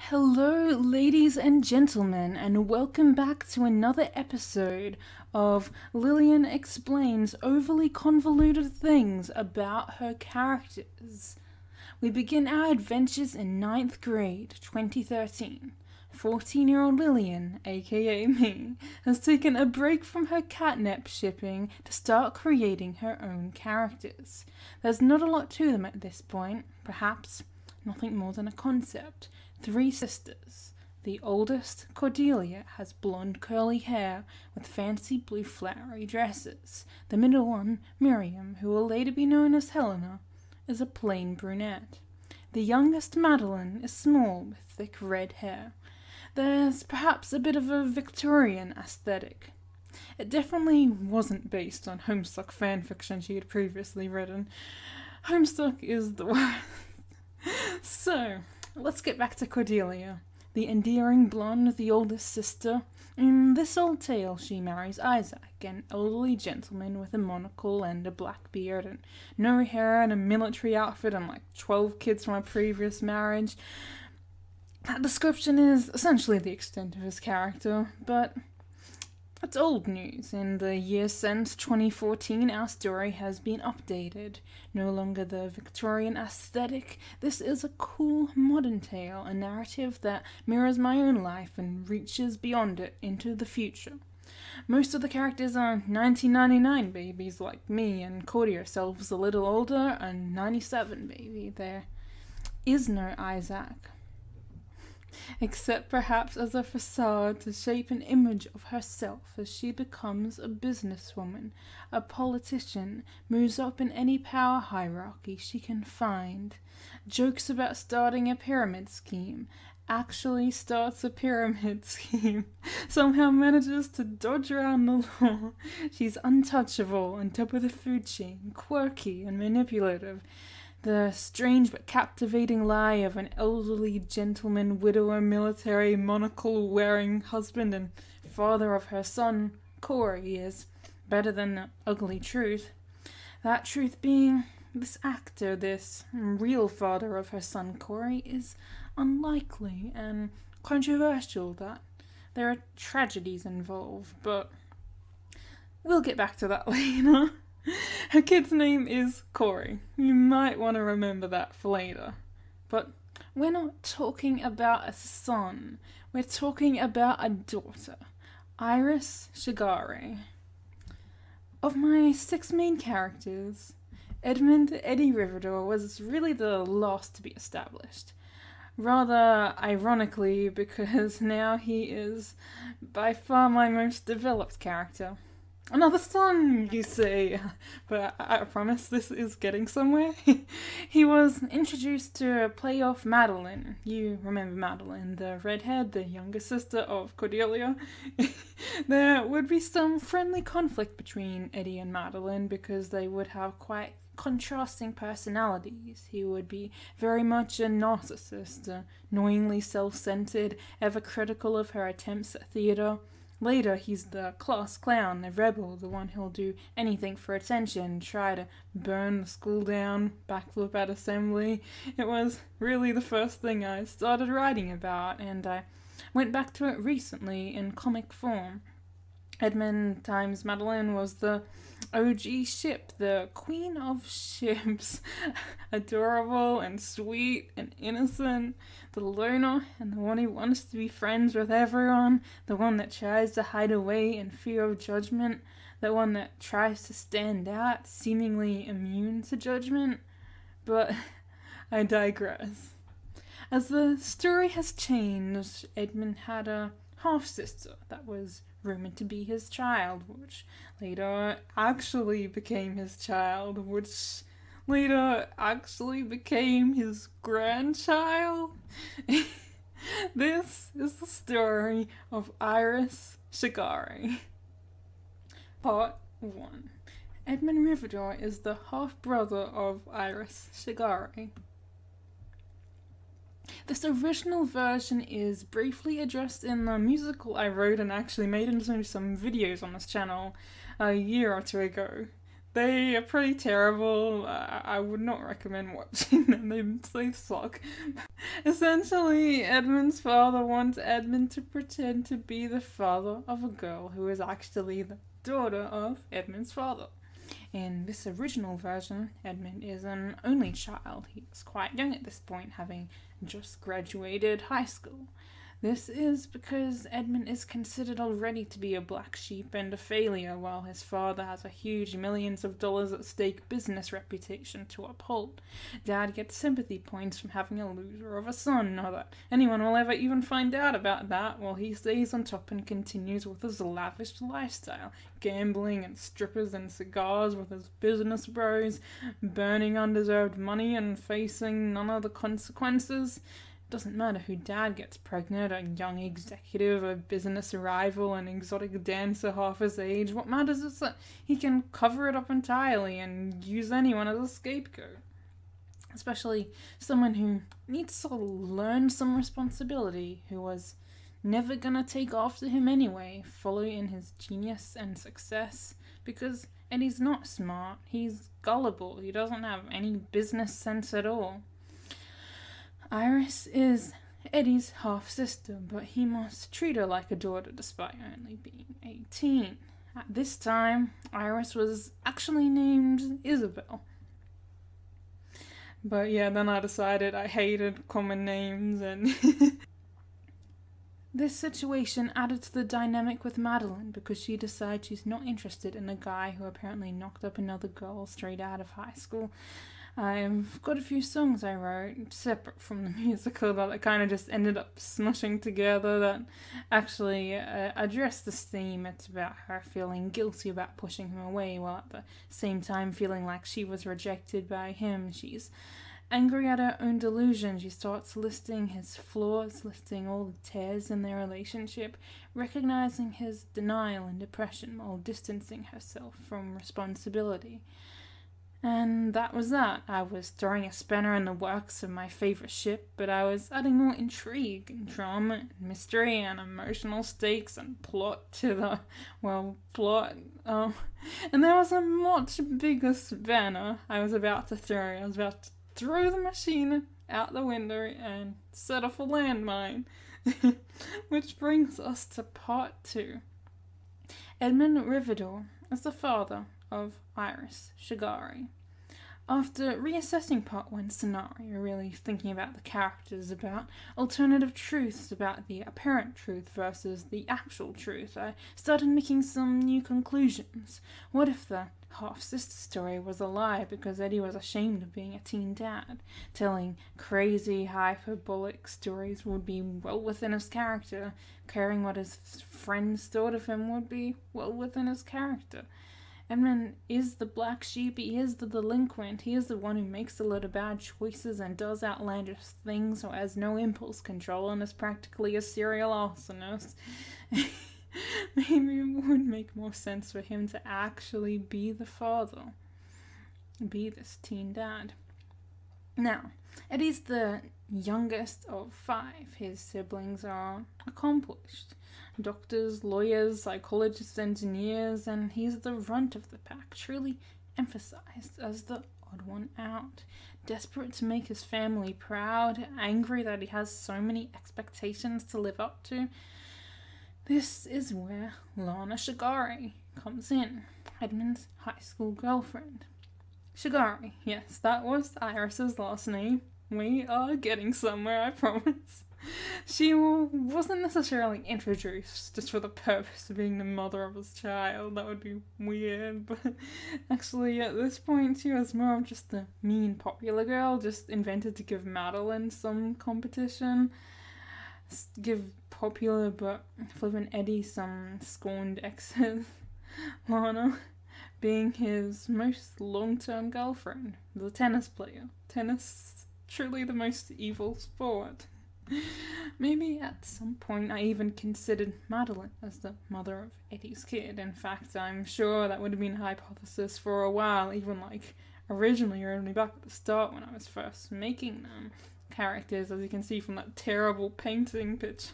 Hello, ladies and gentlemen, and welcome back to another episode of Lillian Explains Overly Convoluted Things About Her Characters. We begin our adventures in 9th grade, 2013. 14-year-old Lillian, aka me, has taken a break from her catnip shipping to start creating her own characters. There's not a lot to them at this point, perhaps nothing more than a concept. 3 sisters. The oldest, Cordelia, has blonde curly hair with fancy blue flowery dresses. The middle one, Miriam, who will later be known as Helena, is a plain brunette. The youngest, Madeline, is small with thick red hair. There's perhaps a bit of a Victorian aesthetic. It definitely wasn't based on Homestuck fanfiction she had previously written. Homestuck is the worst. So, let's get back to Cordelia, the endearing blonde, the oldest sister. In this old tale, she marries Isaac, an elderly gentleman with a monocle and a black beard and no hair and a military outfit and like 12 kids from a previous marriage. That description is essentially the extent of his character, but that's old news. In the years since 2014, our story has been updated. No longer the Victorian aesthetic, this is a cool modern tale, a narrative that mirrors my own life and reaches beyond it into the future. Most of the characters are 1999 babies like me, and Cordy herself is a little older, a 97 baby. There is no Isaac. Except perhaps as a facade to shape an image of herself as she becomes a businesswoman, a politician, moves up in any power hierarchy she can find, jokes about starting a pyramid scheme, actually starts a pyramid scheme, somehow manages to dodge around the law. She's untouchable, on top of the food chain, quirky and manipulative. The strange but captivating lie of an elderly gentleman, widower, military, monocle-wearing husband and father of her son, Corey, is better than the ugly truth. That truth being, this actor, this real father of her son, Corey, is unlikely and controversial, that there are tragedies involved, but we'll get back to that later. Her kid's name is Corey. You might want to remember that for later. But we're not talking about a son. We're talking about a daughter. Iris Shegare. Of my 6 main characters, Edmund Eddie Riverdor was really the last to be established. Rather ironically, because now he is by far my most developed character. Another son, you say, but I promise this is getting somewhere. He was introduced to play off Madeline. You remember Madeline, the redhead, the younger sister of Cordelia. There would be some friendly conflict between Eddie and Madeline because they would have quite contrasting personalities. He would be very much a narcissist, annoyingly self-centered, ever critical of her attempts at theatre. Later, he's the class clown, the rebel, the one who'll do anything for attention, try to burn the school down, backflip at assembly. It was really the first thing I started writing about, and I went back to it recently in comic form. Edmund times Madeline was the OG ship, the queen of ships. Adorable and sweet and innocent, the loner and the one who wants to be friends with everyone, the one that tries to hide away in fear of judgment, the one that tries to stand out, seemingly immune to judgment. But I digress. As the story has changed, Edmund had a half-sister that was rumored to be his child, which later actually became his child, which later actually became his grandchild. This is the story of Iris Shegare. Part 1. Edmund Riverdor is the half-brother of Iris Shegare. This original version is briefly addressed in the musical I wrote and actually made into some videos on this channel a year or 2 ago. They are pretty terrible. I would not recommend watching them. They suck. Essentially, Edmund's father wants Edmund to pretend to be the father of a girl who is actually the daughter of Edmund's father. In this original version, Edmund is an only child. He is quite young at this point, having just graduated high school. This is because Edmund is considered already to be a black sheep and a failure, while his father has a huge millions of dollars at stake business reputation to uphold. Dad gets sympathy points from having a loser of a son, not that anyone will ever even find out about that, while he stays on top and continues with his lavish lifestyle, gambling and strippers and cigars with his business bros, burning undeserved money and facing none of the consequences. Doesn't matter who Dad gets pregnant, a young executive, a business rival, an exotic dancer half his age. What matters is that he can cover it up entirely and use anyone as a scapegoat. Especially someone who needs to learn some responsibility, who was never gonna take after him anyway, follow in his genius and success, because Eddie's not smart, he's gullible, he doesn't have any business sense at all. Iris is Eddie's half-sister, but he must treat her like a daughter despite only being 18. At this time, Iris was actually named Isabel. But yeah, then I decided I hated common names and... This situation added to the dynamic with Madeline because she decides she's not interested in a guy who apparently knocked up another girl straight out of high school. I've got a few songs I wrote separate from the musical that I kind of just ended up smushing together that actually address this theme. It's about her feeling guilty about pushing him away while at the same time feeling like she was rejected by him. She's angry at her own delusion. She starts listing his flaws, listing all the tears in their relationship, recognizing his denial and depression while distancing herself from responsibility. And that was that. I was throwing a spanner in the works of my favourite ship, but I was adding more intrigue and drama and mystery and emotional stakes and plot to the, plot. And there was a much bigger spanner I was about to throw. I was about to throw the machine out the window and set off a landmine. Which brings us to part 2. Edmund Riverdor is the father of Iris Shegare. After reassessing part 1 scenario, really thinking about the characters, about alternative truths, about the apparent truth versus the actual truth, I started making some new conclusions. What if the half-sister story was a lie because Eddie was ashamed of being a teen dad? Telling crazy, hyperbolic stories would be well within his character. Caring what his friends thought of him would be well within his character. Edmund is the black sheep, he is the delinquent, he is the one who makes a lot of bad choices and does outlandish things or has no impulse control and is practically a serial arsonist. Maybe it would make more sense for him to actually be the father, be this teen dad. Now, Eddie's the youngest of 5. His siblings are accomplished. Doctors, lawyers, psychologists, engineers, and he's the runt of the pack, truly emphasized as the odd one out. Desperate to make his family proud, angry that he has so many expectations to live up to. This is where Lana Shegare comes in, Edmund's high school girlfriend. Shegare, yes, that was Iris's last name. We are getting somewhere, I promise. She wasn't necessarily introduced just for the purpose of being the mother of his child. That would be weird, but actually at this point she was more of just the mean popular girl, just invented to give Madeline some competition. Give popular but flippin' Eddie some scorned exes. Lana being his most long-term girlfriend, the tennis player. Tennis, truly the most evil sport. Maybe at some point I even considered Madeline as the mother of Eddie's kid. In fact, I'm sure that would have been a hypothesis for a while, even like originally or only back at the start when I was first making them. Characters, as you can see from that terrible painting picture.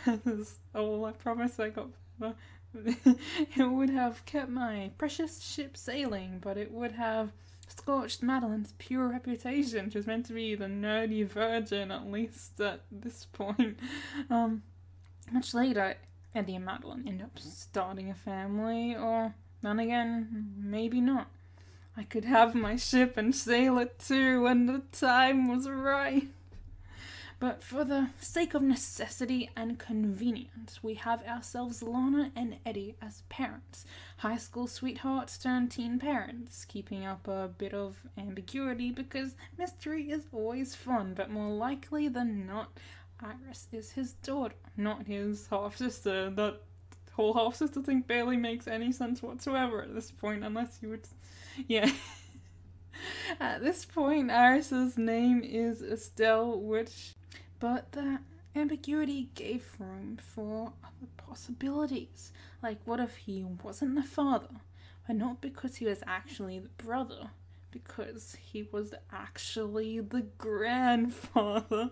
That is all, I promise I got better. It would have kept my precious ship sailing, but it would have scorched Madeline's pure reputation. She was meant to be the nerdy virgin, at least at this point. Much later, Eddie and Madeline end up starting a family, or then again, maybe not. I could have my ship and sail it too when the time was right. But for the sake of necessity and convenience, we have ourselves Lana and Eddie as parents, high school sweethearts turned teen parents, keeping up a bit of ambiguity because mystery is always fun, but more likely than not, Iris is his daughter, not his half-sister. That whole half-sister thing barely makes any sense whatsoever at this point, unless you would... Yeah. At this point, Iris's name is Estelle, but the ambiguity gave room for other possibilities. Like, what if he wasn't the father, but not because he was actually the brother, because he was actually the grandfather?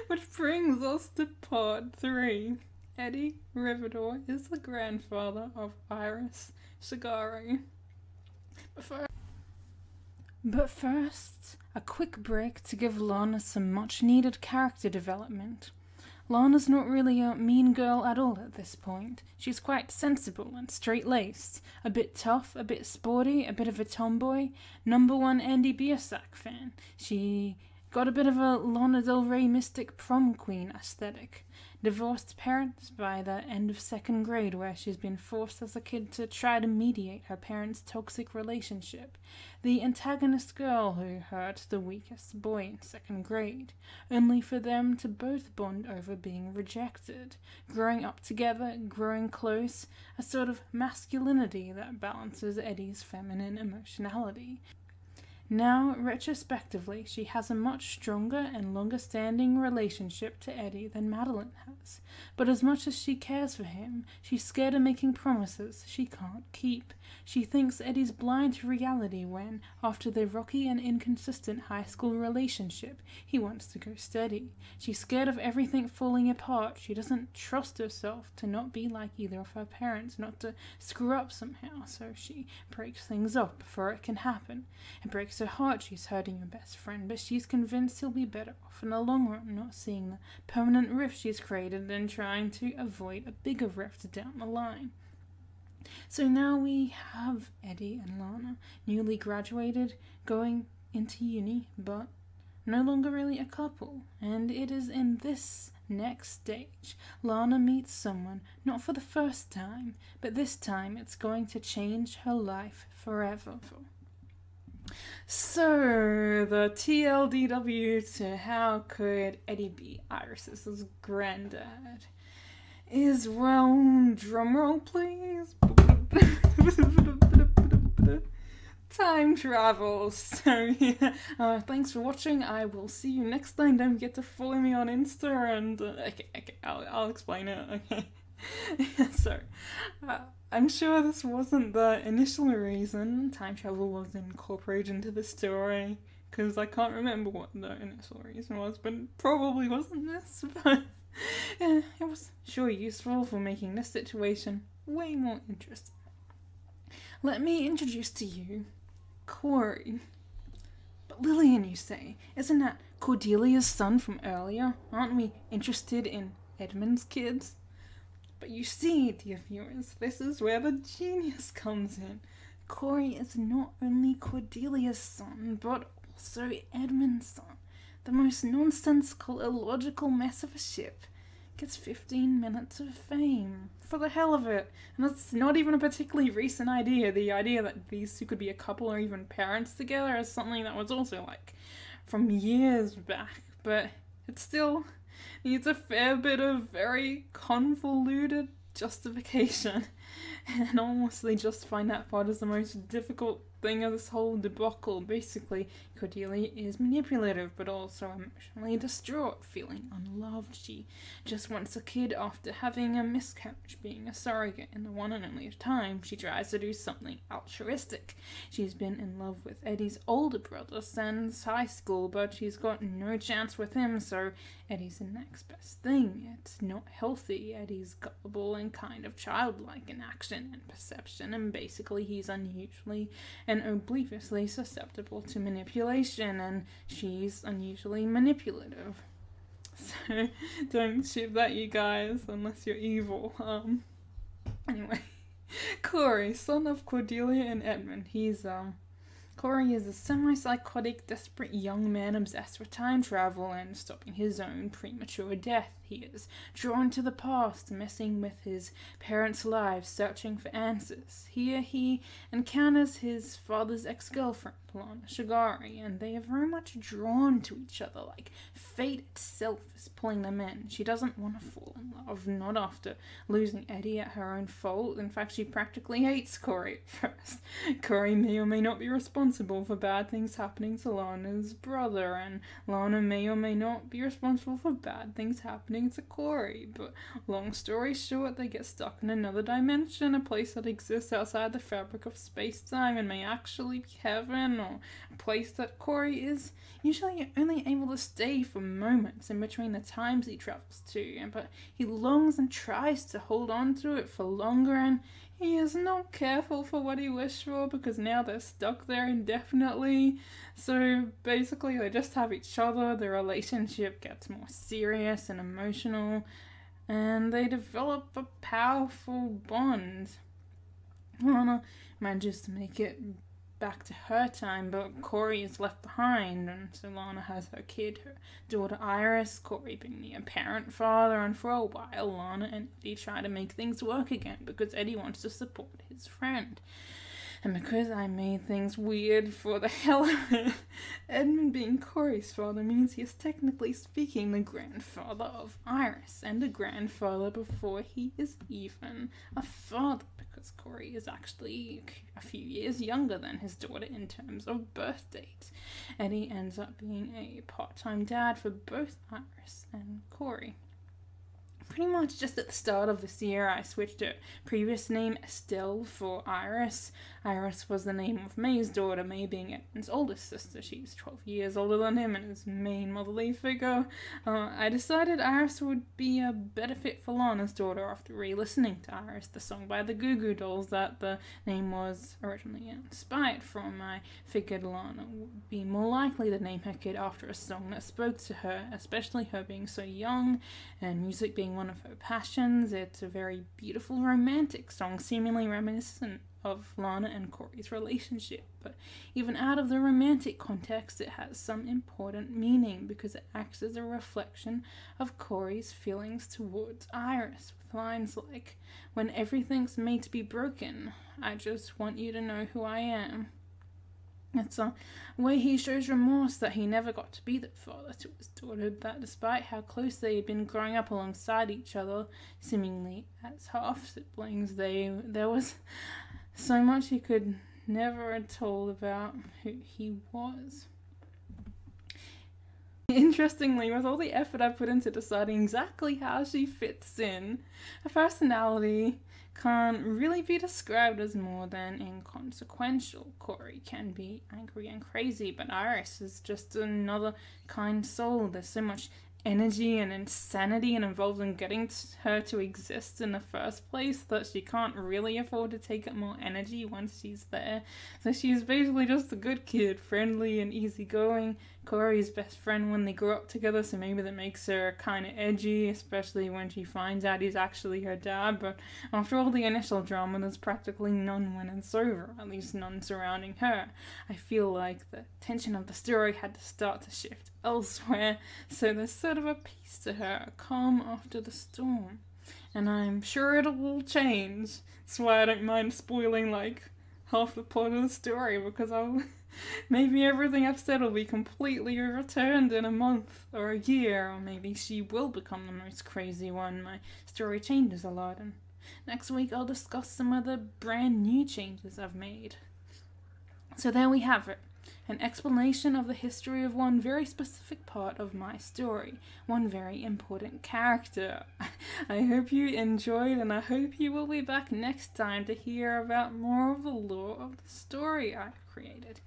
Which brings us to part 3. Eddie Riverdor is the grandfather of Iris Shegare. But first, a quick break to give Lana some much-needed character development. Lana's not really a mean girl at all at this point. She's quite sensible and straight-laced, a bit tough, a bit sporty, a bit of a tomboy, #1 Andy Biersack fan. She got a bit of a Lana Del Rey Mystic prom queen aesthetic. Divorced parents by the end of 2nd grade, where she's been forced as a kid to try to mediate her parents' toxic relationship. The antagonist girl who hurt the weakest boy in 2nd grade, only for them to both bond over being rejected. Growing up together, growing close, a sort of masculinity that balances Eddie's feminine emotionality. Now, retrospectively, she has a much stronger and longer-standing relationship to Eddie than Madeline has. But as much as she cares for him, she's scared of making promises she can't keep. She thinks Eddie's blind to reality when, after their rocky and inconsistent high school relationship, he wants to go steady. She's scared of everything falling apart. She doesn't trust herself to not be like either of her parents, not to screw up somehow, so she breaks things up before it can happen. It breaks her heart she's hurting your best friend, but she's convinced he'll be better off in the long run, not seeing the permanent rift she's created and trying to avoid a bigger rift down the line. So now we have Eddie and Lana, newly graduated, going into uni, but no longer really a couple. And it is in this next stage Lana meets someone, not for the first time, but this time it's going to change her life forever. So, the TLDW to how could Eddie be Iris's granddad is, well, drumroll please, time travel. So yeah, thanks for watching. I will see you next time. Don't forget to follow me on Insta and okay, I'll explain it. Okay. So, I'm sure this wasn't the initial reason time travel was incorporated into the story, because I can't remember what the initial reason was, but it probably wasn't this, but yeah, it was sure useful for making this situation way more interesting. Let me introduce to you Corey. But Lillian, you say, isn't that Cordelia's son from earlier? Aren't we interested in Edmund's kids? But you see, dear viewers, this is where the genius comes in. Corey is not only Cordelia's son, but also Edmund's son. The most nonsensical, illogical mess of a ship gets 15 minutes of fame. For the hell of it. And that's not even a particularly recent idea. The idea that these two could be a couple or even parents together is something that was also, like, from years back. But it still needs a fair bit of very convoluted justification. And honestly, just find that part is the most difficult thing of this whole debacle. Basically, Cordelia is manipulative, but also emotionally distraught, feeling unloved. She just wants a kid after having a miscarriage, being a surrogate in the one and only time she tries to do something altruistic. She's been in love with Eddie's older brother since high school, but she's got no chance with him, so Eddie's the next best thing. It's not healthy. Eddie's gullible and kind of childlike in action and perception, and basically he's unusually and obliviously susceptible to manipulation, and she's unusually manipulative. So don't ship that, you guys, unless you're evil. Anyway, Corey, son of Cordelia and Edmund. Corey is a semi-psychotic, desperate young man obsessed with time travel and stopping his own premature death. He is drawn to the past, messing with his parents' lives, searching for answers. Here he encounters his father's ex-girlfriend, Iris Shegare, and they are very much drawn to each other, like fate itself is pulling them in. She doesn't want to fall in love, not after losing Eddie at her own fault. In fact, she practically hates Corey at first. Corey may or may not be responsible for bad things happening to Lana's brother, and Lana may or may not be responsible for bad things happening to Corey, but long story short, they get stuck in another dimension, a place that exists outside the fabric of space-time and may actually be heaven, or a place that Corey is usually only able to stay for moments in between the times he travels to, but he longs and tries to hold on to it for longer, and he is not careful for what he wished for, because now they're stuck there indefinitely. So basically they just have each other, their relationship gets more serious and emotional, and they develop a powerful bond. Lana manages to make it back to her time, but Corey is left behind, and so Lana has her kid, her daughter Iris, Corey being the apparent father, and for a while Lana and Eddie try to make things work again because Eddie wants to support his friend. And because I made things weird for the hell of it, Edmund being Corey's father means he is technically speaking the grandfather of Iris, and a grandfather before he is even a father, because Corey is actually a few years younger than his daughter in terms of birth date. Eddie ends up being a part-time dad for both Iris and Corey. Pretty much just at the start of this year, I switched her previous name Estelle for Iris. Iris was the name of May's daughter, May being Edmund's oldest sister. She's 12 years older than him and his main motherly figure. I decided Iris would be a better fit for Lana's daughter after re-listening to Iris, the song by the Goo Goo Dolls that the name was originally inspired from. I figured Lana would be more likely to name her kid after a song that spoke to her, especially her being so young and music being one of her passions. It's a very beautiful romantic song, seemingly reminiscent of Lana and Corey's relationship, but even out of the romantic context it has some important meaning because it acts as a reflection of Corey's feelings towards Iris, with lines like, "When everything's made to be broken, I just want you to know who I am." It's a way he shows remorse that he never got to be the father to his daughter, that despite how close they had been growing up alongside each other, seemingly as half-siblings, there was so much he could never have told about who he was. Interestingly, with all the effort I put into deciding exactly how she fits in, her personality can't really be described as more than inconsequential. Corey can be angry and crazy, but Iris is just another kind soul. There's so much energy and insanity involved in getting her to exist in the first place that she can't really afford to take up more energy once she's there. So she's basically just a good kid, friendly and easygoing. Corey's best friend when they grew up together, so maybe that makes her kind of edgy, especially when she finds out he's actually her dad. But after all the initial drama, there's practically none when it's over, at least none surrounding her. I feel like the tension of the story had to start to shift elsewhere, so there's sort of a peace to her, a calm after the storm. And I'm sure it'll all change. That's why I don't mind spoiling like half the plot of the story, because maybe everything I've said will be completely overturned in a month or a year, or maybe she will become the most crazy one. My story changes a lot, and next week I'll discuss some of the brand new changes I've made. So there we have it. an explanation of the history of one very specific part of my story, one very important character. I hope you enjoyed, and I hope you will be back next time to hear about more of the lore of the story I've created.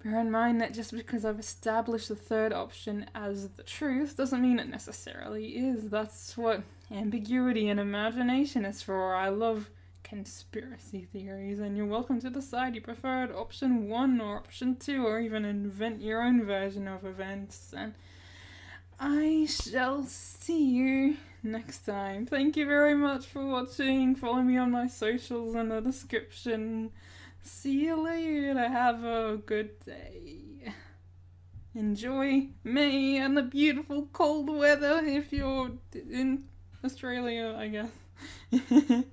Bear in mind that just because I've established the third option as the truth doesn't mean it necessarily is. That's what ambiguity and imagination is for. I love conspiracy theories, and you're welcome to decide you preferred option 1 or option 2, or even invent your own version of events. And I shall see you next time. Thank you very much for watching. Follow me on my socials in the description. See you later. Have a good day. Enjoy May and the beautiful cold weather if you're in Australia, I guess.